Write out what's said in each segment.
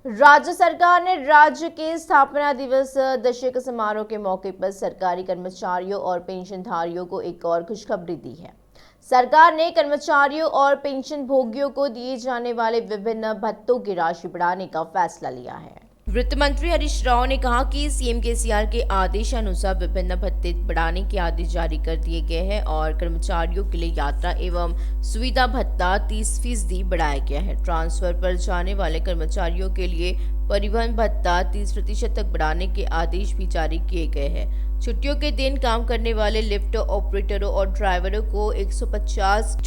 राज्य सरकार ने राज्य के स्थापना दिवस दशक समारोह के मौके पर सरकारी कर्मचारियों और पेंशनधारियों को एक और खुशखबरी दी है। सरकार ने कर्मचारियों और पेंशन भोगियों को दिए जाने वाले विभिन्न भत्तों की राशि बढ़ाने का फैसला लिया है। वित्त मंत्री हरीश राव ने कहा कि सीएम केसीआर के आदेशानुसार विभिन्न भत्ते बढ़ाने के आदेश जारी कर दिए गए हैं और कर्मचारियों के लिए यात्रा एवं सुविधा भत्ता 30% बढ़ाया गया है। ट्रांसफर पर जाने वाले कर्मचारियों के लिए परिवहन भत्ता 30% तक बढ़ाने के आदेश भी जारी किए गए हैं। छुट्टियों के दिन काम करने वाले लिफ्ट ऑपरेटरों और ड्राइवरों को 150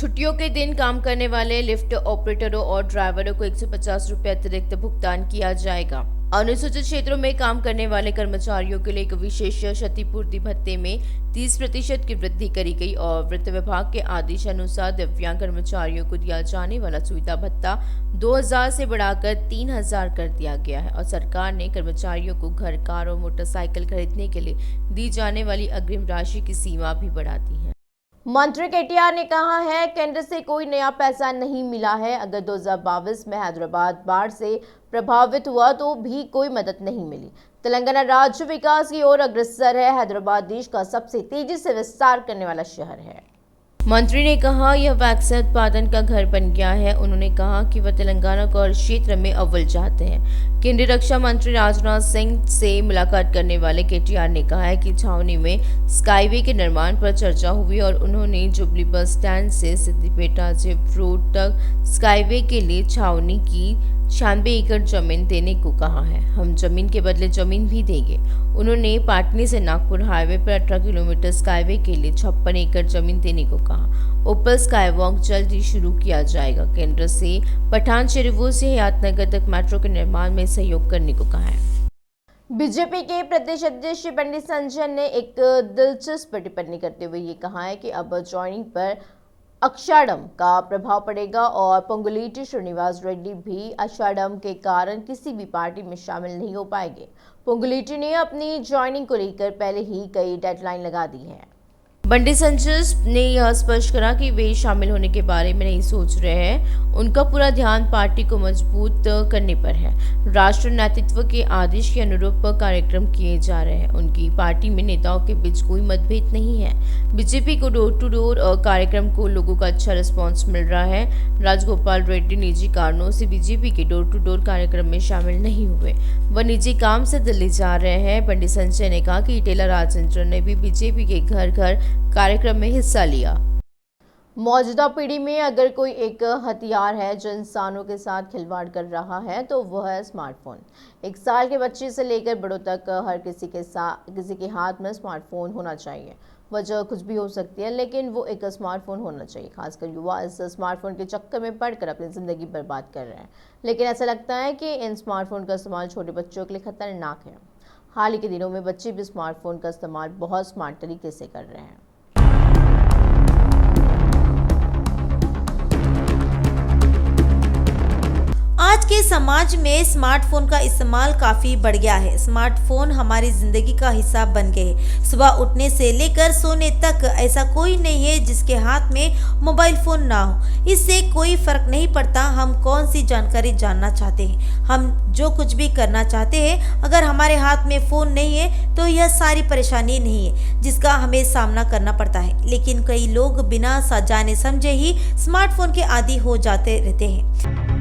रुपए अतिरिक्त भुगतान किया जाएगा। अनुसूचित क्षेत्रों में काम करने वाले कर्मचारियों के लिए एक विशेष क्षतिपूर्ति भत्ते में 30% की वृद्धि करी गई और वित्त विभाग के आदेशानुसार दिव्यांग कर्मचारियों को दिया जाने वाला सुविधा भत्ता 2000 से बढ़ाकर 3000 कर दिया गया है और सरकार ने कर्मचारियों को घर, कार और मोटरसाइकिल खरीदने के लिए दी जाने वाली अग्रिम राशि की सीमा भी बढ़ा दी है। मंत्री केटीआर ने कहा है, केंद्र से कोई नया पैसा नहीं मिला है। अगर 2022 में हैदराबाद बाढ़ से प्रभावित हुआ तो भी कोई मदद नहीं मिली। तेलंगाना राज्य विकास की ओर अग्रसर है। हैदराबाद देश का सबसे तेजी से विस्तार करने वाला शहर है। मंत्री ने कहा, यह वैक्सीन उत्पादन का घर बन गया है। उन्होंने कहा कि वह तेलंगाना को हर क्षेत्र में अव्वल चाहते हैं। केंद्रीय रक्षा मंत्री राजनाथ सिंह से मुलाकात करने वाले केटीआर ने कहा है कि छावनी में स्काईवे के निर्माण पर चर्चा हुई और उन्होंने जुबली बस स्टैंड से सिद्दीपेटा जिप रोड तक स्काईवे के लिए छावनी की 96 एकड़ जमीन देने को कहा है। हम जमीन के बदले जमीन भी देंगे। उन्होंने पाटनी से नागपुर हाईवे पर 18 किलोमीटर स्काईवे के लिए 56 एकड़ जमीन देने को कहा। ओपल स्काईवॉक जल्द ही शुरू किया जाएगा। केंद्र से पठान चेरुवू से हयातनगर तक मेट्रो के निर्माण में सहयोग करने को कहा है। बीजेपी के प्रदेश अध्यक्ष पंडित संजय ने एक दिलचस्प टिप्पणी करते हुए ये कहा है कि अब ज्वाइनिंग पर अक्षाढ़म का प्रभाव पड़ेगा और पोंगुलेटी श्रीनिवास रेड्डी भी अषाढ़म के कारण किसी भी पार्टी में शामिल नहीं हो पाएंगे। पोंगुलेटी ने अपनी ज्वाइनिंग को लेकर पहले ही कई डेडलाइन लगा दी है। बंडी संजय ने यह स्पष्ट करा कि वे शामिल होने के बारे में नहीं सोच रहे हैं। उनका पूरा ध्यान पार्टी को मजबूत करने पर है। राष्ट्रीय नेतृत्व के आदेश के अनुरूप कार्यक्रम किए जा रहे हैं। उनकी पार्टी में नेताओं के बीच कोई मतभेद नहीं है। बीजेपी को डोर टू डोर कार्यक्रम को लोगों का अच्छा रिस्पांस मिल रहा है। राजगोपाल रेड्डी निजी कारणों से बीजेपी के डोर टू डोर कार्यक्रम में शामिल नहीं हुए। वह निजी काम से दिल्ली जा रहे हैं। बंडी संजय ने कहा कि टेला राजेंद्र ने भी बीजेपी के घर घर कार्यक्रम में हिस्सा लिया। मौजूदा पीढ़ी में अगर कोई एक हथियार है जो इंसानों के साथ खिलवाड़ कर रहा है तो वह है स्मार्टफोन। 1 साल के बच्चे से लेकर बड़ों तक हर किसी के हाथ में स्मार्टफोन होना चाहिए। वजह कुछ भी हो सकती है, लेकिन वो एक स्मार्टफोन होना चाहिए। खासकर युवा इस स्मार्टफोन के चक्कर में पड़कर अपनी ज़िंदगी बर्बाद कर रहे हैं। लेकिन ऐसा लगता है कि इन स्मार्टफोन का इस्तेमाल छोटे बच्चों के लिए खतरनाक है। हाल ही के दिनों में बच्चे भी स्मार्टफोन का इस्तेमाल बहुत स्मार्ट तरीके से कर रहे हैं। आज के समाज में स्मार्टफोन का इस्तेमाल काफी बढ़ गया है। स्मार्टफोन हमारी जिंदगी का हिस्सा बन गए हैं। सुबह उठने से लेकर सोने तक ऐसा कोई नहीं है जिसके हाथ में मोबाइल फोन ना हो। इससे कोई फर्क नहीं पड़ता हम कौन सी जानकारी जानना चाहते हैं, हम जो कुछ भी करना चाहते हैं, अगर हमारे हाथ में फोन नहीं है तो यह सारी परेशानी नहीं है जिसका हमें सामना करना पड़ता है। लेकिन कई लोग बिना जाने समझे ही स्मार्टफोन के आदी हो जाते रहते हैं।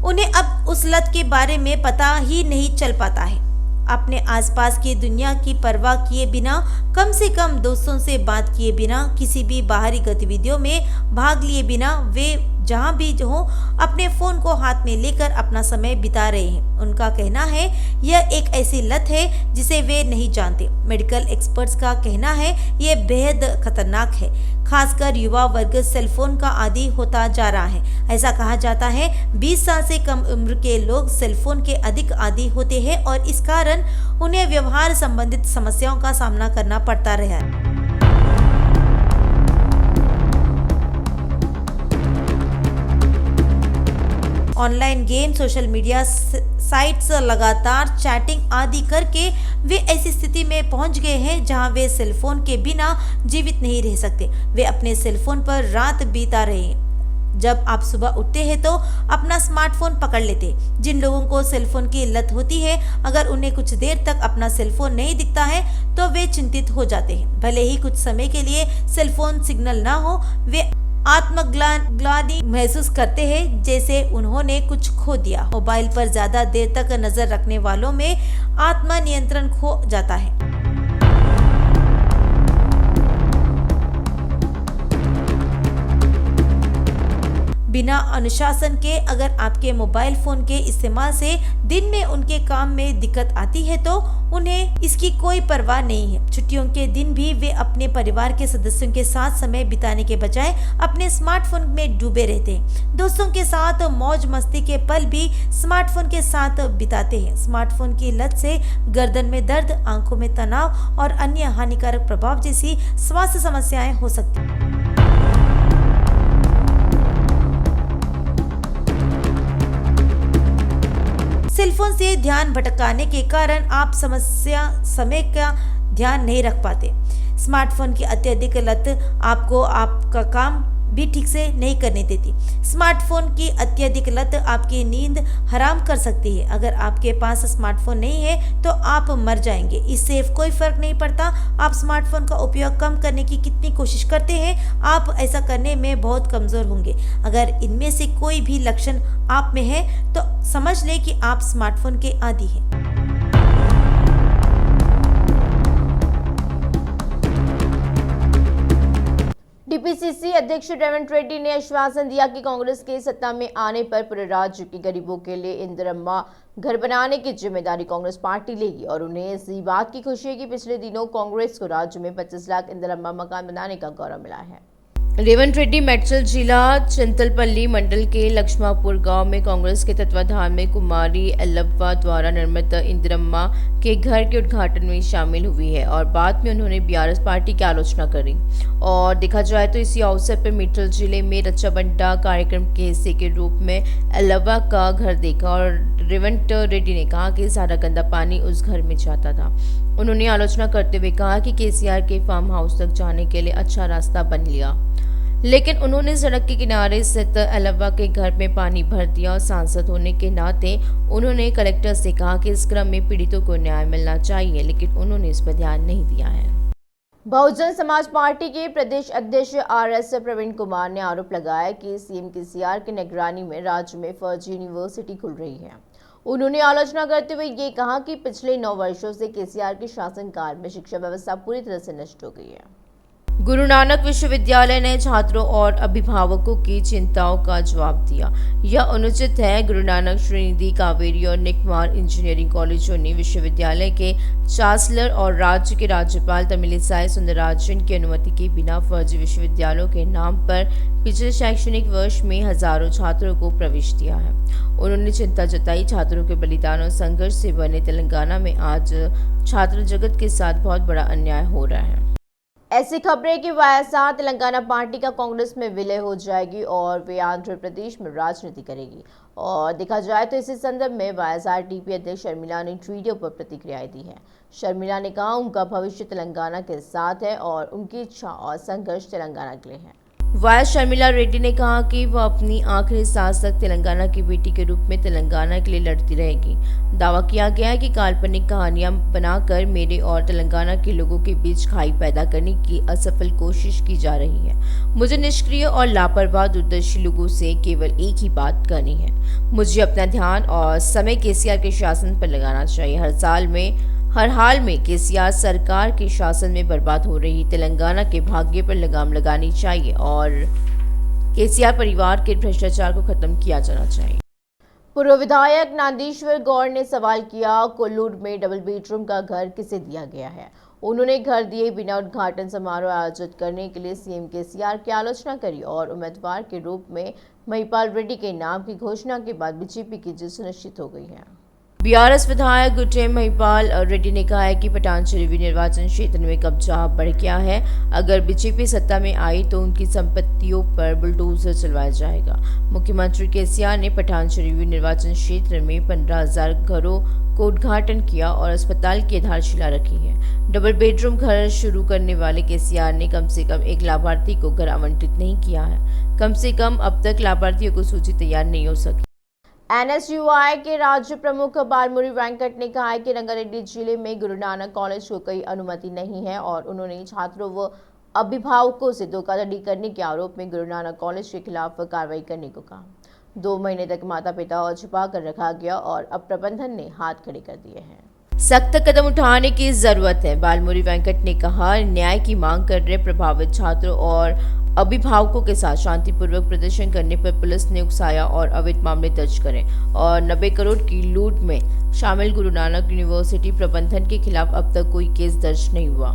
उन्हें अब उस लत के बारे में पता ही नहीं चल पाता है। अपने आसपास की दुनिया की परवाह किए बिना, कम से कम दोस्तों से बात किए बिना, किसी भी बाहरी गतिविधियों में भाग लिए बिना वे जहां भी हो अपने फोन को हाथ में लेकर अपना समय बिता रहे हैं। उनका कहना है यह एक ऐसी लत है जिसे वे नहीं जानते। मेडिकल एक्सपर्ट्स का कहना है यह बेहद खतरनाक है। खासकर युवा वर्ग सेलफोन का आदी होता जा रहा है। ऐसा कहा जाता है 20 साल से कम उम्र के लोग सेलफोन के अधिक आदी होते हैं और इस कारण उन्हें व्यवहार संबंधित समस्याओं का सामना करना पड़ता रहा है। Online game, social media sites, लगातार चैटिंग आदि करके वे ऐसी स्थिति में पहुंच गए हैं जहां वे सेलफोन के बिना जीवित नहीं रह सकते। वे अपने सेलफोन पर रात बिता रहे हैं। जब आप सुबह उठते हैं तो अपना स्मार्टफोन पकड़ लेते हैं। जिन लोगों को सेलफोन की लत होती है, अगर उन्हें कुछ देर तक अपना सेलफोन नहीं दिखता है तो वे चिंतित हो जाते हैं। भले ही कुछ समय के लिए सेलफोन सिग्नल ना हो, वे आत्मग्लानि महसूस करते हैं जैसे उन्होंने कुछ खो दिया। मोबाइल पर ज्यादा देर तक नजर रखने वालों में आत्मनियंत्रण खो जाता है। बिना अनुशासन के अगर आपके मोबाइल फोन के इस्तेमाल से दिन में उनके काम में दिक्कत आती है तो उन्हें इसकी कोई परवाह नहीं है। छुट्टियों के दिन भी वे अपने परिवार के सदस्यों के साथ समय बिताने के बजाय अपने स्मार्टफोन में डूबे रहते हैं। दोस्तों के साथ मौज मस्ती के पल भी स्मार्टफोन के साथ बिताते हैं। स्मार्टफोन की लत से गर्दन में दर्द, आंखों में तनाव और अन्य हानिकारक प्रभाव जैसी स्वास्थ्य समस्याएं हो सकती हैं। सेलफोन से ध्यान भटकाने के कारण आप समय का ध्यान नहीं रख पाते। स्मार्टफोन की अत्यधिक लत आपको आपका काम भी ठीक से नहीं करने देती। स्मार्टफोन की अत्यधिक लत आपकी नींद हराम कर सकती है। अगर आपके पास स्मार्टफोन नहीं है तो आप मर जाएंगे। इससे कोई फर्क नहीं पड़ता आप स्मार्टफोन का उपयोग कम करने की कितनी कोशिश करते हैं, आप ऐसा करने में बहुत कमजोर होंगे। अगर इनमें से कोई भी लक्षण आप में है तो समझ लें कि आप स्मार्टफोन के आदी हैं। टीपीसीसी अध्यक्ष रेवंत रेड्डी ने आश्वासन दिया कि कांग्रेस के सत्ता में आने पर पूरे राज्य के गरीबों के लिए इंदिरम्मा घर बनाने की जिम्मेदारी कांग्रेस पार्टी लेगी और उन्हें इसी बात की खुशी है कि पिछले दिनों कांग्रेस को राज्य में 25 लाख इंदिरम्मा मकान बनाने का गौरव मिला है। रेवंत रेड्डी मेडचल जिला चिंतलपल्ली मंडल के लक्ष्मापुर गांव में कांग्रेस के तत्वाधान में कुमारी एल्लप्पा द्वारा निर्मित इंदिरम्मा के घर के उद्घाटन में शामिल हुई है और बाद में उन्होंने बीआरएस पार्टी की आलोचना करी। और देखा जाए तो इसी अवसर पर मेडचल जिले में रक्षाबंटा कार्यक्रम के हिस्से के रूप में एल्लप्पा का घर देखा और रेवंत रेड्डी ने कहा कि सारा गंदा पानी उस घर में जाता था। उन्होंने आलोचना करते हुए कहा कि केसीआर के फार्म हाउस तक जाने के लिए अच्छा रास्ता बन लिया, लेकिन उन्होंने सड़क के किनारे स्थित एल्लप्पा के घर में पानी भर दिया और सांसद होने के नाते उन्होंने कलेक्टर से कहा कि इस क्रम में पीड़ितों को न्याय मिलना चाहिए, लेकिन उन्होंने इस पर ध्यान नहीं दिया है। बहुजन समाज पार्टी के प्रदेश अध्यक्ष आरएस प्रवीण कुमार ने आरोप लगाया कि सीएम केसीआर की निगरानी में राज्य में फर्जी यूनिवर्सिटी खुल रही है। उन्होंने आलोचना करते हुए ये कहा कि पिछले 9 वर्षों से केसीआर के शासनकाल में शिक्षा व्यवस्था पूरी तरह से नष्ट हो गई है। गुरु नानक विश्वविद्यालय ने छात्रों और अभिभावकों की चिंताओं का जवाब दिया। यह अनुचित है। गुरु नानक श्रीनिधि कावेरी और निकमार इंजीनियरिंग कॉलेजों ने विश्वविद्यालय के चांसलर और राज्य के राज्यपाल तमिलिसाई सुंदरराजन की अनुमति के बिना फर्जी विश्वविद्यालयों के नाम पर पिछले शैक्षणिक वर्ष में हजारों छात्रों को प्रवेश दिया है। उन्होंने चिंता जताई, छात्रों के बलिदान और संघर्ष से बने तेलंगाना में आज छात्र जगत के साथ बहुत बड़ा अन्याय हो रहा है। ऐसी खबरें कि वाईएसआर तेलंगाना पार्टी का कांग्रेस में विलय हो जाएगी और वे आंध्र प्रदेश में राजनीति करेगी। और देखा जाए तो इसी संदर्भ में वाईएसआर टीपी अध्यक्ष शर्मिला ने ट्वीटर पर प्रतिक्रियाएं दी है। शर्मिला ने कहा उनका भविष्य तेलंगाना के साथ है और उनकी इच्छा और संघर्ष तेलंगाना के लिए है। वाईएस शर्मिला रेड्डी ने कहा कि वह अपनी आखिरी सांस तक तेलंगाना की बेटी के रूप में तेलंगाना के लिए लड़ती रहेगी। दावा किया गया है कि काल्पनिक कहानियां बनाकर मेरे और तेलंगाना के लोगों के बीच खाई पैदा करने की असफल कोशिश की जा रही है। मुझे निष्क्रिय और लापरवाह दूरदर्शी लोगों से केवल एक ही बात करनी है, मुझे अपना ध्यान और समय केसीआर के शासन पर लगाना चाहिए। हर हाल में केसीआर सरकार के शासन में बर्बाद हो रही तेलंगाना के भाग्य पर लगाम लगानी चाहिए और केसीआर परिवार के भ्रष्टाचार को खत्म किया जाना चाहिए। पूर्व विधायक नांदीश्वर गौड़ ने सवाल किया, कोल्लूर में डबल बेडरूम का घर किसे दिया गया है। उन्होंने घर दिए बिना उद्घाटन समारोह आयोजित करने के लिए सीएम केसीआर की आलोचना करी और उम्मीदवार के रूप में महिपाल रेड्डी के नाम की घोषणा के बाद बीजेपी की जीत सुनिश्चित हो गई है। बीआरएस विधायक गुट्टे महिपाल रेड्डी ने कहा है कि पठानचेरी निर्वाचन क्षेत्र में कब्जा बढ़ गया है। अगर बीजेपी सत्ता में आई तो उनकी संपत्तियों पर बुलडोजर चलवाया जाएगा। मुख्यमंत्री केसीआर ने पठानचेरी निर्वाचन क्षेत्र में 15,000 घरों को उद्घाटन किया और अस्पताल की आधारशिला रखी है। डबल बेडरूम घर शुरू करने वाले केसीआर ने कम से कम एक लाभार्थी को घर आवंटित नहीं किया है। कम से कम अब तक लाभार्थियों को सूची तैयार नहीं हो सकी। एनएसयूआई के राज्य प्रमुख बालमुरी वेंकट ने कहा है कि रंगारेड्डी जिले में गुरु नानक कॉलेज को कोई अनुमति नहीं है और उन्होंने छात्रों व अभिभावकों से धोखाधड़ी करने के आरोप में गुरु नानक कॉलेज के खिलाफ कार्रवाई करने को कहा। 2 महीने तक माता पिता और छुपा कर रखा गया और अब प्रबंधन ने हाथ खड़े कर दिए हैं। सख्त कदम उठाने की जरूरत है। बालमुरी वेंकट ने कहा, न्याय की मांग कर रहे प्रभावित छात्रों और अभिभावकों के साथ शांतिपूर्वक प्रदर्शन करने पर पुलिस ने उकसाया और अवैध मामले दर्ज करें और 90 करोड़ की लूट में शामिल गुरु नानक यूनिवर्सिटी प्रबंधन के खिलाफ अब तक कोई केस दर्ज नहीं हुआ,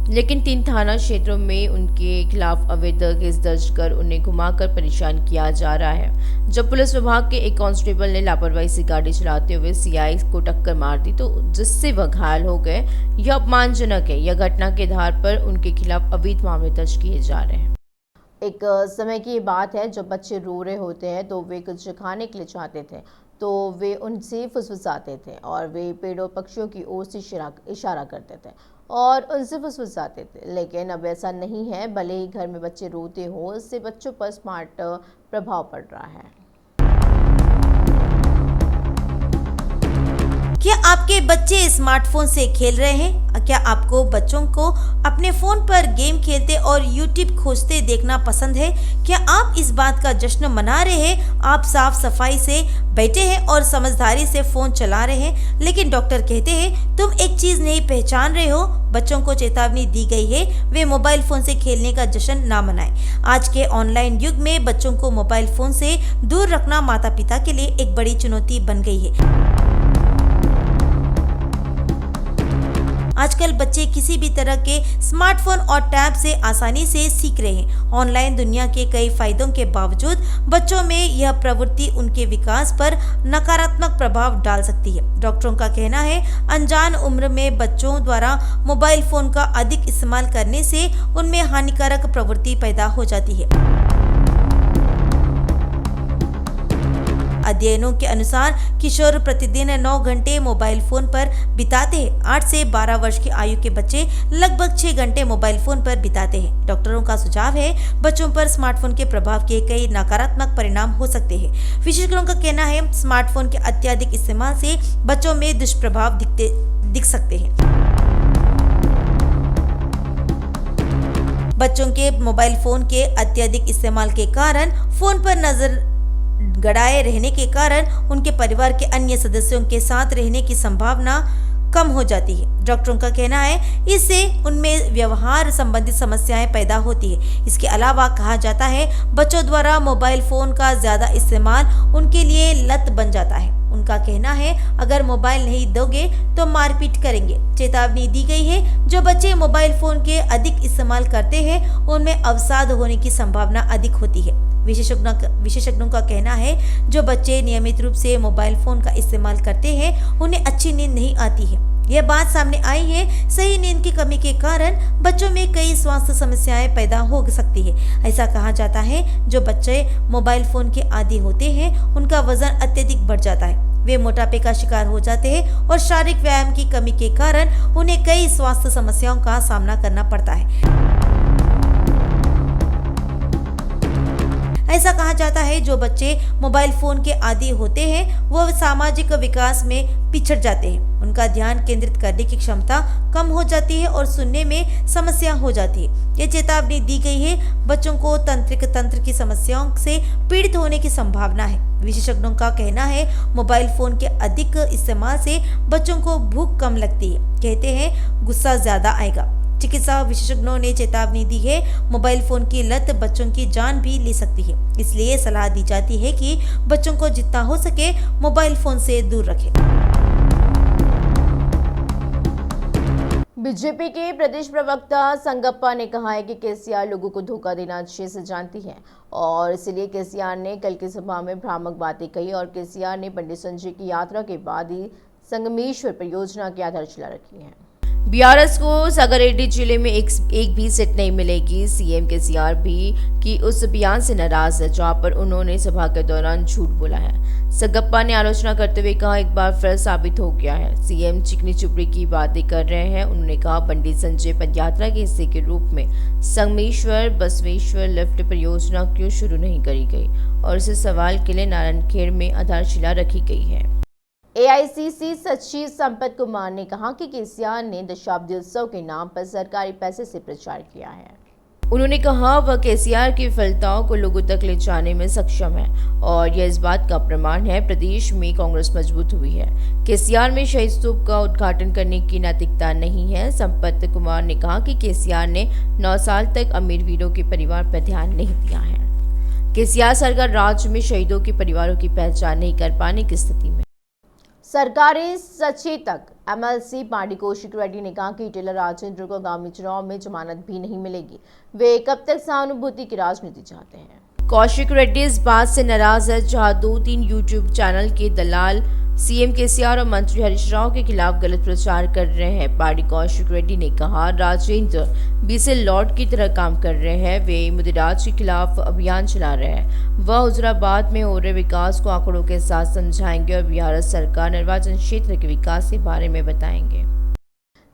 लेकिन 3 थाना क्षेत्रों में उनके खिलाफ अवैध केस दर्ज कर उन्हें घुमाकर परेशान किया जा रहा है। जब पुलिस विभाग के एक कांस्टेबल ने लापरवाही से गाड़ी चलाते हुए सीआई को टक्कर मार दी तो जिससे वह घायल हो गए, यह अपमानजनक है। यह घटना के आधार पर उनके खिलाफ अवैध मामले दर्ज किए जा रहे हैं। एक समय की बात है जब बच्चे रो रहे होते हैं तो वे कुछ खाने के लिए चाहते थे तो वे उनसे फुसफुसाते थे और वे पेड़ों पक्षियों की ओर से इशारा करते थे और उनसे फुसफुसाते थे। लेकिन अब ऐसा नहीं है। भले ही घर में बच्चे रोते हो, इससे बच्चों पर स्मार्ट प्रभाव पड़ रहा है। क्या आपके बच्चे स्मार्टफोन से खेल रहे हैं? क्या आपको बच्चों को अपने फोन पर गेम खेलते और यूट्यूब खोजते देखना पसंद है? क्या आप इस बात का जश्न मना रहे हैं? आप साफ सफाई से बैठे हैं और समझदारी से फोन चला रहे हैं, लेकिन डॉक्टर कहते हैं तुम एक चीज नहीं पहचान रहे हो। बच्चों को चेतावनी दी गई है, वे मोबाइल फोन से खेलने का जश्न ना मनाएं। आज के ऑनलाइन युग में बच्चों को मोबाइल फोन से दूर रखना माता पिता के लिए एक बड़ी चुनौती बन गई है। आजकल बच्चे किसी भी तरह के स्मार्टफोन और टैब से आसानी से सीख रहे हैं। ऑनलाइन दुनिया के कई फायदों के बावजूद बच्चों में यह प्रवृत्ति उनके विकास पर नकारात्मक प्रभाव डाल सकती है। डॉक्टरों का कहना है, अनजान उम्र में बच्चों द्वारा मोबाइल फोन का अधिक इस्तेमाल करने से उनमें हानिकारक प्रवृत्ति पैदा हो जाती है। अध्ययनों के अनुसार किशोर प्रतिदिन 9 घंटे मोबाइल फोन पर बिताते हैं। 8 से 12 वर्ष की आयु के बच्चे लगभग 6 घंटे मोबाइल फोन पर बिताते हैं। डॉक्टरों का सुझाव है, बच्चों पर स्मार्टफोन के प्रभाव के कई नकारात्मक परिणाम हो सकते हैं। विशेषज्ञों का कहना है, स्मार्टफोन के अत्यधिक इस्तेमाल से बच्चों में दुष्प्रभाव दिख सकते हैं। बच्चों के मोबाइल फोन के अत्यधिक इस्तेमाल के कारण फोन पर नजर गड़ाए रहने के कारण उनके परिवार के अन्य सदस्यों के साथ रहने की संभावना कम हो जाती है। डॉक्टरों का कहना है, इससे उनमें व्यवहार संबंधित समस्याएं पैदा होती है। इसके अलावा कहा जाता है, बच्चों द्वारा मोबाइल फोन का ज्यादा इस्तेमाल उनके लिए लत बन जाता है। उनका कहना है, अगर मोबाइल नहीं दोगे तो मारपीट करेंगे। चेतावनी दी गई है, जो बच्चे मोबाइल फोन के अधिक इस्तेमाल करते हैं उनमें अवसाद होने की संभावना अधिक होती है। विशेषज्ञों का कहना है, जो बच्चे नियमित रूप से मोबाइल फोन का इस्तेमाल करते हैं उन्हें अच्छी नींद नहीं आती है। यह बात सामने आई है, सही नींद की कमी के कारण बच्चों में कई स्वास्थ्य समस्याएं पैदा हो सकती है। ऐसा कहा जाता है, जो बच्चे मोबाइल फोन के आदी होते हैं उनका वजन अत्यधिक बढ़ जाता है, वे मोटापे का शिकार हो जाते हैं और शारीरिक व्यायाम की कमी के कारण उन्हें कई स्वास्थ्य समस्याओं का सामना करना पड़ता है। ऐसा कहा जाता है, जो बच्चे मोबाइल फोन के आदी होते हैं वो सामाजिक विकास में पिछड़ जाते हैं। उनका ध्यान केंद्रित करने की क्षमता कम हो जाती है और सुनने में समस्या हो जाती है। ये चेतावनी दी गई है, बच्चों को तंत्रिक तंत्र की समस्याओं से पीड़ित होने की संभावना है। विशेषज्ञों का कहना है, मोबाइल फोन के अधिक इस्तेमाल से बच्चों को भूख कम लगती है। कहते हैं, गुस्सा ज्यादा आएगा। चिकित्सा विशेषज्ञों ने चेतावनी दी है, मोबाइल फोन की लत बच्चों की जान भी ले सकती है। इसलिए सलाह दी जाती है कि बच्चों को जितना हो सके मोबाइल फोन से दूर रखें। बीजेपी के प्रदेश प्रवक्ता संगप्पा ने कहा है कि केसीआर लोगों को धोखा देना अच्छे से जानती है और इसलिए केसीआर ने कल की सभा में भ्रामक बातें कही और केसीआर ने पंडित संजय की यात्रा के बाद ही संगमेश्वर परियोजना की आधारशिला रखी है। बीआरएस को संगारेड्डी जिले में एक भी सीट नहीं मिलेगी। सीएम केसीआर भी की उस बयान से नाराज है जहां पर उन्होंने सभा के दौरान झूठ बोला है। सगप्पा ने आलोचना करते हुए कहा, एक बार फिर साबित हो गया है सीएम चिकनी चुपड़ी की बातें कर रहे हैं। उन्होंने कहा, पंडित संजय पदयात्रा के हिस्से के रूप में संगमेश्वर बसवेश्वर लिफ्ट परियोजना क्यों शुरू नहीं करी गई और इस सवाल के लिए नारायणखेड़ में आधारशिला रखी गई है। एआईसीसी सचिव संपत कुमार ने कहा कि केसीआर ने दशाब्दी उत्सव के नाम पर सरकारी पैसे से प्रचार किया है। उन्होंने कहा वह केसीआर की विफलताओं को लोगों तक ले जाने में सक्षम है और यह इस बात का प्रमाण है प्रदेश में कांग्रेस मजबूत हुई है। केसीआर में शहीद स्तूप का उद्घाटन करने की नैतिकता नहीं है। संपत कुमार ने कहा कि केसीआर ने 9 साल तक अमीर वीरों के परिवार पर ध्यान नहीं दिया है। केसीआर सरकार राज्य में शहीदों के परिवारों की पहचान नहीं कर पाने की स्थिति में। सरकारी सचेतक एमएलसी पांडी कौशिक रेड्डी ने कहा कि टेलर राजेंद्र को आगामी चुनाव में जमानत भी नहीं मिलेगी। वे कब तक सहानुभूति की राजनीति चाहते हैं। कौशिक रेड्डी इस बात से नाराज है जहां 2-3 यूट्यूब चैनल के दलाल सीएम केसीआर और मंत्री हरीश राव के खिलाफ गलत प्रचार कर रहे हैं। पांडी कौशिक रेड्डी ने कहा, राजेंद्र बीसे लॉर्ड की तरह काम कर रहे हैं। वे मुदिराज के खिलाफ अभियान चला रहे हैं। वह हुजराबाद में हो रहे विकास को आंकड़ों के साथ समझाएंगे और बिहार सरकार निर्वाचन क्षेत्र के विकास के बारे में बताएंगे।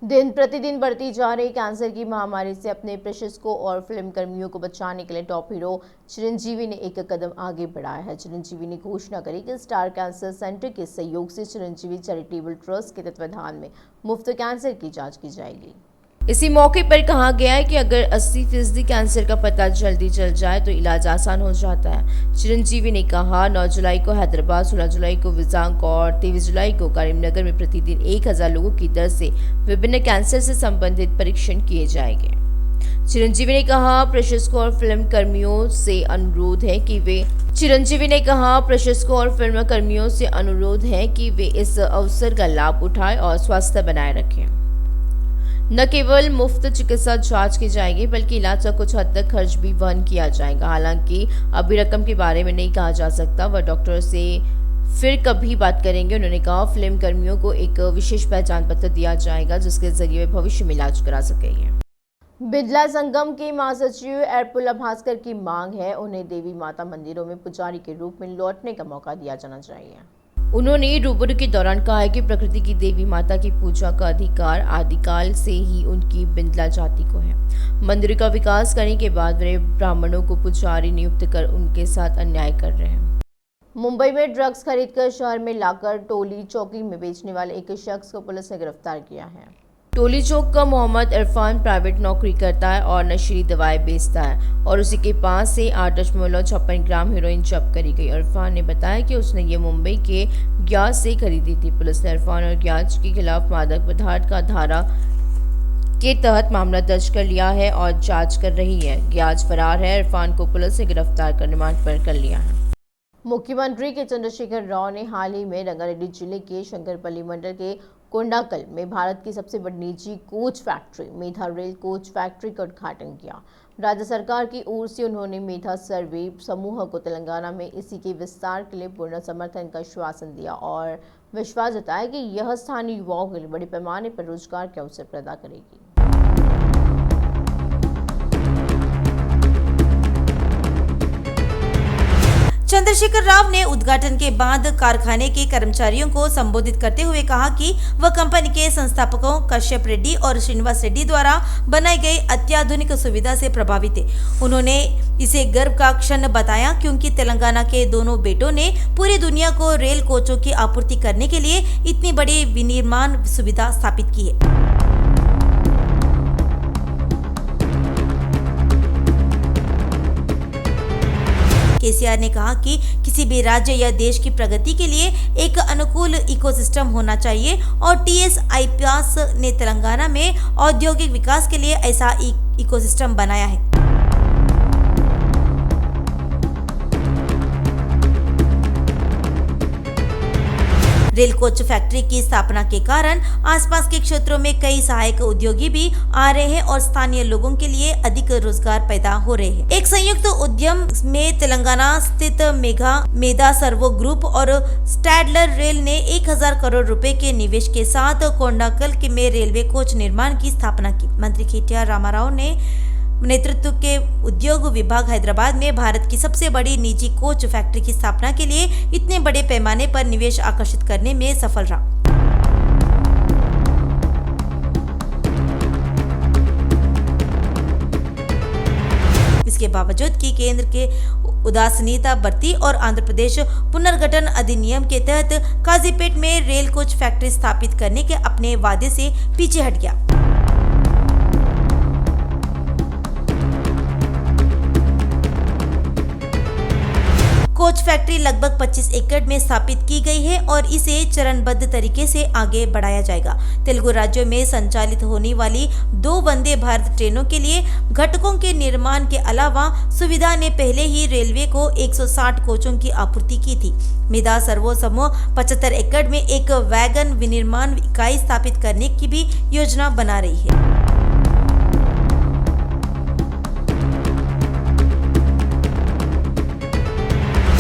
दिन प्रतिदिन बढ़ती जा रही कैंसर की महामारी से अपने प्रशंसकों और फिल्म कर्मियों को बचाने के लिए टॉप हीरो चिरंजीवी ने एक कदम आगे बढ़ाया है। चिरंजीवी ने घोषणा करी कि स्टार कैंसर सेंटर के सहयोग से चिरंजीवी चैरिटेबल ट्रस्ट के तत्वाधान में मुफ्त कैंसर की जांच की जाएगी। इसी मौके पर कहा गया है कि अगर 80% कैंसर का पता जल्दी चल जाए तो इलाज आसान हो जाता है। चिरंजीवी ने कहा, 9 जुलाई को हैदराबाद, 16 जुलाई को विजांग और 23 जुलाई को करीमनगर में प्रतिदिन 1000 लोगों की दर से विभिन्न कैंसर से संबंधित परीक्षण किए जाएंगे। चिरंजीवी ने कहा, प्रशंसकों और फिल्म कर्मियों से अनुरोध है कि वे इस अवसर का लाभ उठाएं और स्वास्थ्य बनाए रखें। न केवल मुफ्त चिकित्सा जांच की जाएगी बल्कि इलाज का कुछ हद तक खर्च भी वहन किया जाएगा। हालांकि अभी रकम के बारे में नहीं कहा जा सकता, वह डॉक्टर से फिर कभी बात करेंगे। उन्होंने कहा, फिल्म कर्मियों को एक विशेष पहचान पत्र दिया जाएगा जिसके जरिए वे भविष्य में इलाज करा सकेंगे। बिरला संगम के महासचिव एरपुल्ला भास्कर की मांग है, उन्हें देवी माता मंदिरों में पुजारी के रूप में लौटने का मौका दिया जाना चाहिए। उन्होंने रूबरू के दौरान कहा है कि प्रकृति की देवी माता की पूजा का अधिकार आदिकाल से ही उनकी बिंदला जाति को है। मंदिर का विकास करने के बाद वे ब्राह्मणों को पुजारी नियुक्त कर उनके साथ अन्याय कर रहे हैं। मुंबई में ड्रग्स खरीदकर शहर में लाकर टोली चौकी में बेचने वाले एक शख्स को पुलिस ने गिरफ्तार किया है। टोली चौक का मोहम्मद इरफान प्राइवेट नौकरी करता है और नशीली दवाएं बेचता है और उसी के पास से 8.56 ग्राम हेरोइन जब्त करी गई। इरफान ने बताया कि उसने ये मुंबई के ग्यास से खरीदी थी। पुलिस ने इरफान और ग्यास के खिलाफ मादक पदार्थ का धारा के तहत मामला दर्ज कर लिया है और जांच कर रही है। ग्यास फरार है। इरफान को पुलिस ने गिरफ्तार कर रिमांड पर कर लिया है। मुख्यमंत्री के चंद्रशेखर राव ने हाल ही में रंगारेड्डी जिले के शंकरपल्ली मंडल के कोंडाकल में भारत की सबसे बड़ी निजी कोच फैक्ट्री मेधा रेल कोच फैक्ट्री का उद्घाटन किया। राज्य सरकार की ओर से उन्होंने मेधा सर्वे समूह को तेलंगाना में इसी के विस्तार के लिए पूर्ण समर्थन का आश्वासन दिया और विश्वास जताया कि यह स्थानीय युवाओं के लिए बड़े पैमाने पर रोजगार के अवसर पैदा करेगी। चंद्रशेखर राव ने उद्घाटन के बाद कारखाने के कर्मचारियों को संबोधित करते हुए कहा कि वह कंपनी के संस्थापकों कश्यप रेड्डी और श्रीनिवास रेड्डी द्वारा बनाई गई अत्याधुनिक सुविधा से प्रभावित थे। उन्होंने इसे गर्व का क्षण बताया क्योंकि तेलंगाना के दोनों बेटों ने पूरी दुनिया को रेल कोचों की आपूर्ति करने के लिए इतनी बड़ी विनिर्माण सुविधा स्थापित की है। केसीआर ने कहा कि किसी भी राज्य या देश की प्रगति के लिए एक अनुकूल इकोसिस्टम होना चाहिए और टीएस आईपीएस ने तेलंगाना में औद्योगिक विकास के लिए ऐसा इकोसिस्टम बनाया है। रेल कोच फैक्ट्री की स्थापना के कारण आसपास के क्षेत्रों में कई सहायक उद्योगी भी आ रहे हैं और स्थानीय लोगों के लिए अधिक रोजगार पैदा हो रहे हैं। एक संयुक्त उद्यम में तेलंगाना स्थित मेधा सर्वो ग्रुप और स्टैडलर रेल ने 1000 करोड़ रुपए के निवेश के साथ कोंडाकल में रेलवे कोच निर्माण की स्थापना की। मंत्री केटीआर रामाराव ने नेतृत्व के उद्योग विभाग हैदराबाद में भारत की सबसे बड़ी निजी कोच फैक्ट्री की स्थापना के लिए इतने बड़े पैमाने पर निवेश आकर्षित करने में सफल रहा। इसके बावजूद कि केंद्र के उदासीनता बरती और आंध्र प्रदेश पुनर्गठन अधिनियम के तहत काजीपेट में रेल कोच फैक्ट्री स्थापित करने के अपने वादे से पीछे हट गया। कोच फैक्ट्री लगभग 25 एकड़ में स्थापित की गई है और इसे चरणबद्ध तरीके से आगे बढ़ाया जाएगा। तेलुगु राज्यों में संचालित होने वाली 2 वंदे भारत ट्रेनों के लिए घटकों के निर्माण के अलावा सुविधा ने पहले ही रेलवे को 160 कोचों की आपूर्ति की थी। मेधा सर्वो समूह 75 एकड़ में एक वैगन विनिर्माण इकाई स्थापित करने की भी योजना बना रही है।